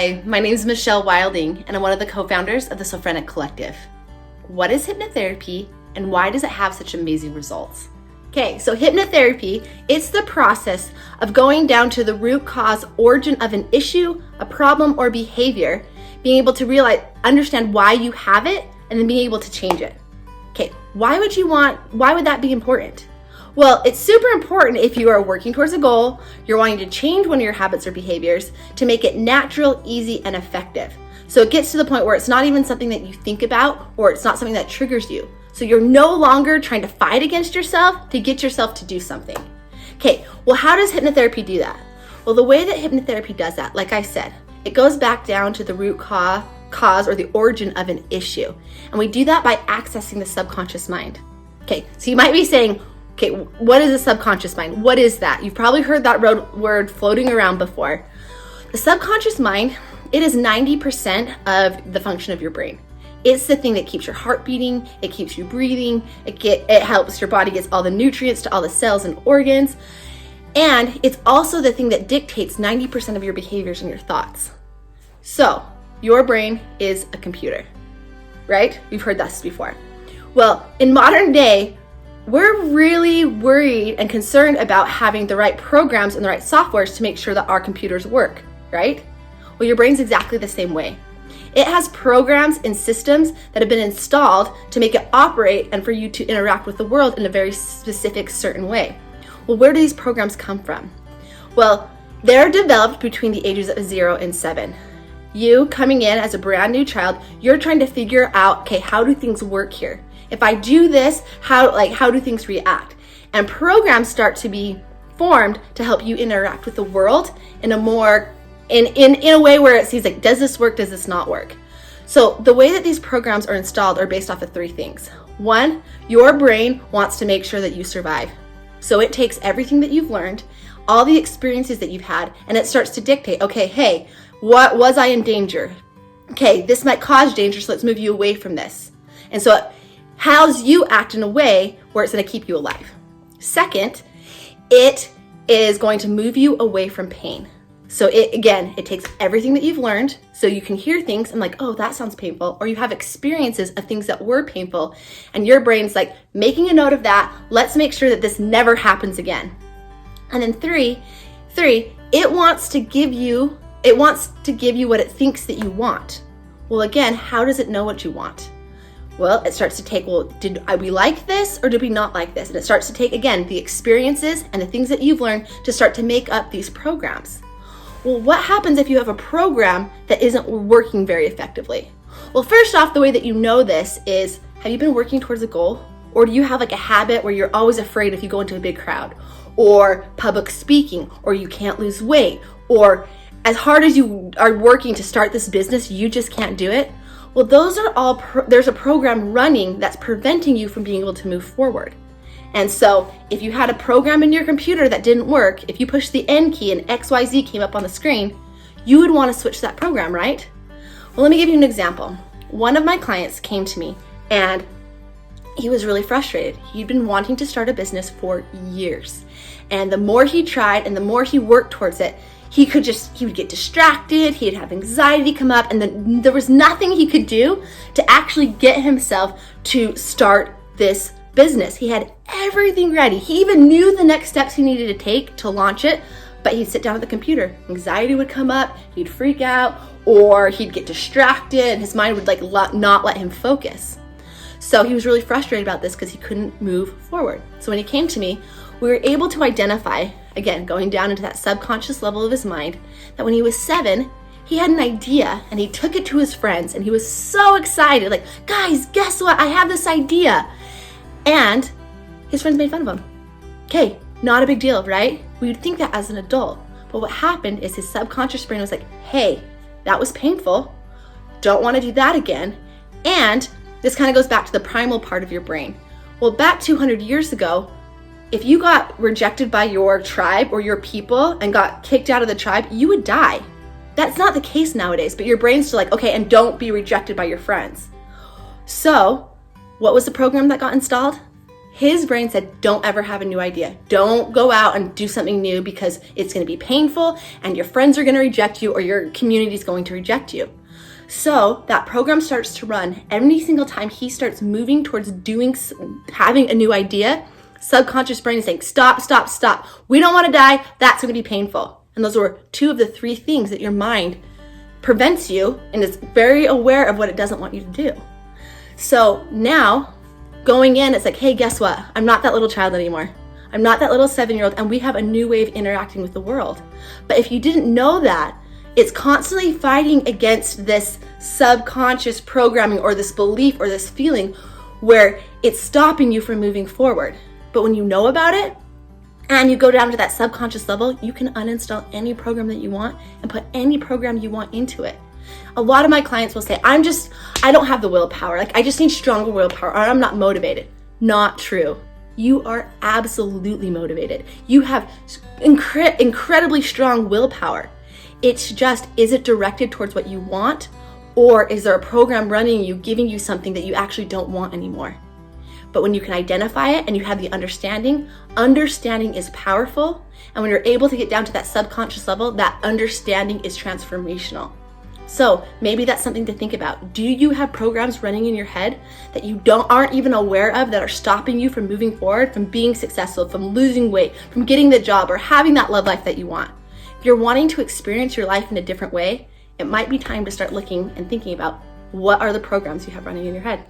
Hi, my name is Michelle Wilding, and I'm one of the co-founders of the Sophrenic Collective. What is hypnotherapy, and why does it have such amazing results? Okay, so hypnotherapy, it's the process of going down to the root cause origin of an issue, a problem, or behavior, being able to understand why you have it, and then being able to change it. Okay, why would that be important? Well, it's super important if you are working towards a goal, you're wanting to change one of your habits or behaviors to make it natural, easy, and effective. So it gets to the point where it's not even something that you think about, or it's not something that triggers you. So you're no longer trying to fight against yourself to get yourself to do something. Okay, well, how does hypnotherapy do that? Well, the way that hypnotherapy does that, like I said, it goes back down to the root cause or the origin of an issue. And we do that by accessing the subconscious mind. Okay, so you might be saying, okay, what is the subconscious mind? What is that? You've probably heard that word floating around before. The subconscious mind, it is 90% of the function of your brain. It's the thing that keeps your heart beating, it keeps you breathing, it helps your body get all the nutrients to all the cells and organs, and it's also the thing that dictates 90% of your behaviors and your thoughts. So, your brain is a computer, right? We've heard this before. Well, in modern day, we're really worried and concerned about having the right programs and the right softwares to make sure that our computers work, right? Well, your brain's exactly the same way. It has programs and systems that have been installed to make it operate and for you to interact with the world in a very specific, certain way. Well, where do these programs come from? Well, they're developed between the ages of 0 and 7. You coming in as a brand new child, you're trying to figure out, okay, how do things work here? If I do this, how do things react? And programs start to be formed to help you interact with the world in a more, in a way where it sees like, does this work, does this not work? So the way that these programs are installed are based off of 3 things. 1, your brain wants to make sure that you survive. So it takes everything that you've learned, all the experiences that you've had, and it starts to dictate, okay, hey, what was I in danger? Okay, this might cause danger, so let's move you away from this. And so how's you act in a way where it's going to keep you alive. Second, it is going to move you away from pain. So it takes everything that you've learned, so you can hear things and like, oh, that sounds painful, or you have experiences of things that were painful, and your brain's like making a note of that. Let's make sure that this never happens again. And then three, it wants to give you what it thinks that you want. Well, again, how does it know what you want? Well, it starts to take, did we like this or did we not like this? And it starts to take, again, the experiences and the things that you've learned to start to make up these programs. Well, what happens if you have a program that isn't working very effectively? Well, first off, the way that you know this is, have you been working towards a goal? Or do you have like a habit where you're always afraid if you go into a big crowd? Or public speaking? Or you can't lose weight? Or as hard as you are working to start this business, you just can't do it? Well, those are all, there's a program running that's preventing you from being able to move forward. And so if you had a program in your computer that didn't work, if you pushed the N key and XYZ came up on the screen, you would want to switch that program, right? Well, let me give you an example. One of my clients came to me and he was really frustrated. He'd been wanting to start a business for years. And the more he tried and the more he worked towards it, he would get distracted, he'd have anxiety come up, and then there was nothing he could do to actually get himself to start this business. He had everything ready. He even knew the next steps he needed to take to launch it, but he'd sit down at the computer. Anxiety would come up, he'd freak out, or he'd get distracted, and his mind would not let him focus. So he was really frustrated about this because he couldn't move forward. So when he came to me, we were able to identify, again, going down into that subconscious level of his mind, that when he was 7, he had an idea and he took it to his friends and he was so excited, like, guys, guess what? I have this idea. And his friends made fun of him. Okay, not a big deal, right? We would think that as an adult. But what happened is his subconscious brain was like, hey, that was painful. Don't want to do that again. And this kind of goes back to the primal part of your brain. Well, back 200 years ago, if you got rejected by your tribe or your people and got kicked out of the tribe, you would die. That's not the case nowadays, but your brain's still like, okay, and don't be rejected by your friends. So, what was the program that got installed? His brain said, don't ever have a new idea. Don't go out and do something new because it's going to be painful and your friends are going to reject you or your community is going to reject you. So that program starts to run. Every single time he starts moving towards having a new idea, subconscious brain is saying, stop, stop, stop. We don't want to die. That's going to be painful. And those were 2 of the 3 things that your mind prevents you and is very aware of what it doesn't want you to do. So now going in, it's like, hey, guess what? I'm not that little child anymore. I'm not that little 7-year-old, and we have a new way of interacting with the world. But if you didn't know that, it's constantly fighting against this subconscious programming or this belief or this feeling where it's stopping you from moving forward. But when you know about it and you go down to that subconscious level, you can uninstall any program that you want and put any program you want into it. A lot of my clients will say, I don't have the willpower. Like, I just need stronger willpower, or I'm not motivated. Not true. You are absolutely motivated. You have incredibly strong willpower. It's just, is it directed towards what you want? Or is there a program running you, giving you something that you actually don't want anymore? But when you can identify it and you have the understanding is powerful. And when you're able to get down to that subconscious level, that understanding is transformational. So maybe that's something to think about. Do you have programs running in your head that you aren't even aware of that are stopping you from moving forward, from being successful, from losing weight, from getting the job, or having that love life that you want? If you're wanting to experience your life in a different way, it might be time to start looking and thinking about what are the programs you have running in your head.